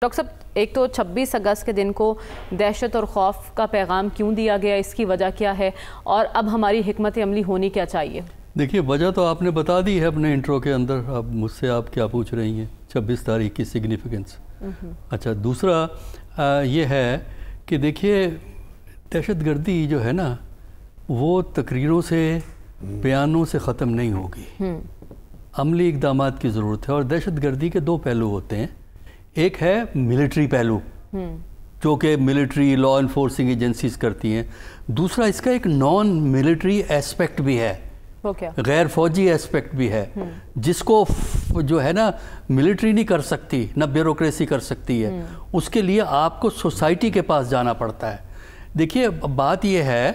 Doctor صاحب، ایک تو 26 اگست کے دن کو دہشت اور خوف کا پیغام کیوں دیا گیا، اس کی وجہ کیا ہے اور اب ہماری حکمت عملی ہونی کیا چاہیے؟ دیکھیے، وجہ تو آپ نے بتا دی ہے اپنے انٹرو کے اندر. اب مجھ سے آپ کیا پوچھ رہی ہیں 26 تاریخ کی سگنیفیکنس. اچھا، دوسرا یہ ہے کہ دیکھیے، دہشت گردی جو ہے نا وہ تقریروں سے، بیانوں سے ختم نہیں ہوگی. عملی اقدامات کی ضرورت ہے. اور دہشت گردی کے دو پہلو ہوتے ہیں. ایک ہے ملٹری پہلو، جو کہ ملٹری لا انفورسنگ ایجنسیز کرتی ہیں. دوسرا اس کا ایک نان ملٹری ایسپیکٹ بھی ہے، غیر فوجی ایسپیکٹ بھی ہے، جس کو جو ہے نا ملٹری نہیں کر سکتی، نہ بیوروکریسی کر سکتی ہے. اس کے لیے آپ کو سوسائٹی کے پاس جانا پڑتا ہے. دیکھیے، بات یہ ہے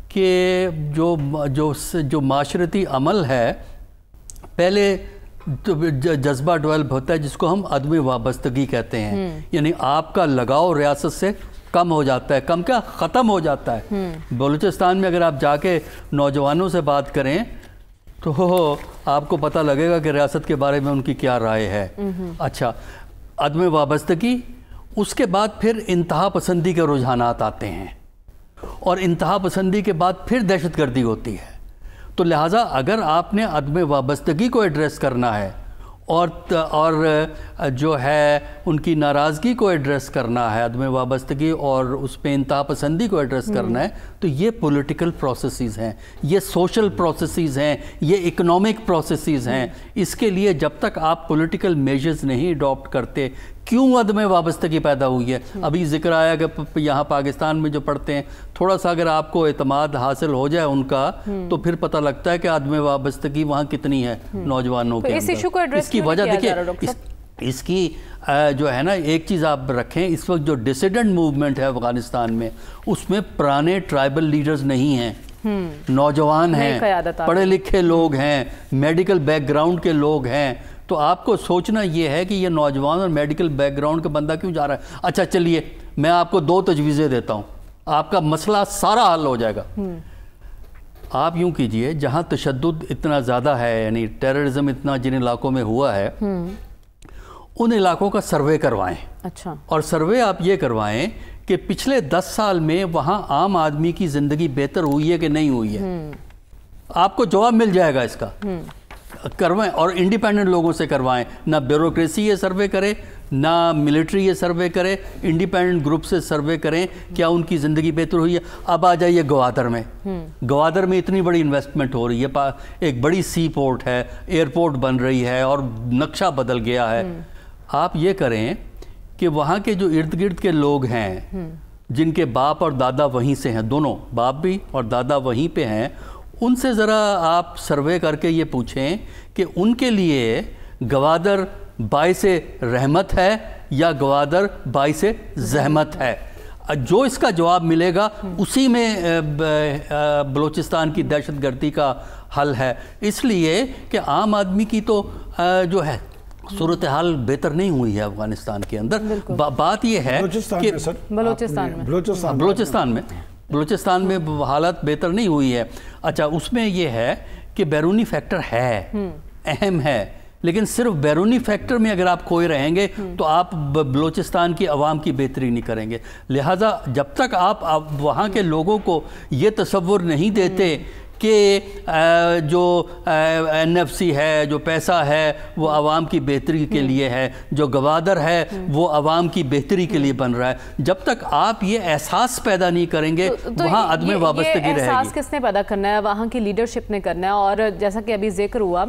کہ جو معاشرتی عمل ہے، پہلے جذبہ ڈیولپ ہوتا ہے جس کو ہم عدم وابستگی کہتے ہیں. یعنی آپ کا لگاؤ ریاست سے کم ہو جاتا ہے، کم کیا ختم ہو جاتا ہے. بلوچستان میں اگر آپ جا کے نوجوانوں سے بات کریں تو آپ کو پتہ لگے گا کہ ریاست کے بارے میں ان کی کیا رائے ہے. اچھا، عدم وابستگی، اس کے بعد پھر انتہا پسندی کے رجحانات آتے ہیں، اور انتہا پسندی کے بعد پھر دہشت گردی ہوتی ہے. تو لہٰذا اگر آپ نے عدم وابستگی کو ایڈریس کرنا ہے اور جو ہے ان کی ناراضگی کو ایڈریس کرنا ہے، عدم وابستگی اور اس پہ انتہا پسندی کو ایڈریس کرنا ہے، تو یہ پولیٹیکل پروسیسز ہیں، یہ سوشل پروسیسز ہیں، یہ اکنامک پروسیسز ہیں. اس کے لیے جب تک آپ پولیٹیکل میجرز نہیں اڈاپٹ کرتے، کیوں عدم وابستگی پیدا ہوئی ہے؟ ابھی ذکر آیا کہ یہاں پاکستان میں جو پڑھتے ہیں، تھوڑا سا اگر آپ کو اعتماد حاصل ہو جائے ان کا، تو پھر پتہ لگتا ہے کہ عدم وابستگی وہاں کتنی ہے نوجوانوں کے اندر. اس کی وجہ دیکھیں، اس کی جو ہے نا، ایک چیز آپ رکھیں، اس وقت جو ڈسیڈنٹ موومنٹ ہے افغانستان میں، اس میں پرانے ٹرائبل لیڈرز نہیں ہیں، نوجوان ہیں، پڑھے لکھے لوگ ہیں، میڈیکل بیک گراؤنڈ کے لوگ ہیں. تو آپ کو سوچنا یہ ہے کہ یہ نوجوان اور میڈیکل بیک گراؤنڈ کا بندہ کیوں جا رہا ہے. اچھا چلیے، میں آپ کو 2 تجویزیں دیتا ہوں، آپ کا مسئلہ سارا حل ہو جائے گا. آپ یوں کیجئے، جہاں تشدد اتنا زیادہ ہے، یعنی ٹیررزم اتنا جن علاقوں میں ہوا ہے، ان علاقوں کا سروے کروائیں. اچھا، اور سروے آپ یہ کروائیں کہ پچھلے 10 سال میں وہاں عام آدمی کی زندگی بہتر ہوئی ہے کہ نہیں ہوئی ہے. آپ کو جواب مل جائے گا اس کا. کروائیں، اور انڈیپینڈنٹ لوگوں سے کروائیں. نہ بیوروکریسی یہ سروے کرے، نہ ملٹری یہ سروے کرے، انڈیپینڈنٹ گروپ سے سروے کریں کیا ان کی زندگی بہتر ہوئی ہے. اب آ جائیے گوادر میں. گوادر میں اتنی بڑی انویسٹمنٹ ہو رہی ہے، ایک بڑی سی پورٹ ہے، ایئرپورٹ بن رہی ہے، اور نقشہ بدل گیا ہے. آپ یہ کریں کہ وہاں کے جو ارد گرد کے لوگ ہیں، جن کے باپ اور دادا وہیں سے ہیں، دونوں باپ بھی اور دادا وہیں پہ ہیں، ان سے ذرا آپ سروے کر کے یہ پوچھیں کہ ان کے لیے گوادر باعث رحمت ہے یا گوادر باعث زحمت ہے. جو اس کا جواب ملے گا، اسی میں بلوچستان کی دہشت گردی کا حل ہے. اس لیے کہ عام آدمی کی تو جو ہے صورتحال بہتر نہیں ہوئی ہے افغانستان کے اندر. بات یہ ہے کہ بلوچستان میں حالت بہتر نہیں ہوئی ہے. اچھا، اس میں یہ ہے کہ بیرونی فیکٹر ہے، اہم ہے، لیکن صرف بیرونی فیکٹر میں اگر آپ کھوئے رہیں گے تو آپ بلوچستان کی عوام کی بہتری نہیں کریں گے. لہٰذا جب تک آپ وہاں کے لوگوں کو یہ تصور نہیں دیتے کہ جو این ایف سی ہے، جو پیسہ ہے وہ عوام کی بہتری کے لیے ہے، جو گوادر ہے وہ عوام کی بہتری کے لیے بن رہا ہے، جب تک آپ یہ احساس پیدا نہیں کریں گے، وہاں عدم وابستگی رہے گی. یہ احساس کس نے پیدا کرنا ہے؟ وہاں کی لیڈرشپ نے کرنا ہے. اور جیسا کہ ابھی ذکر ہوا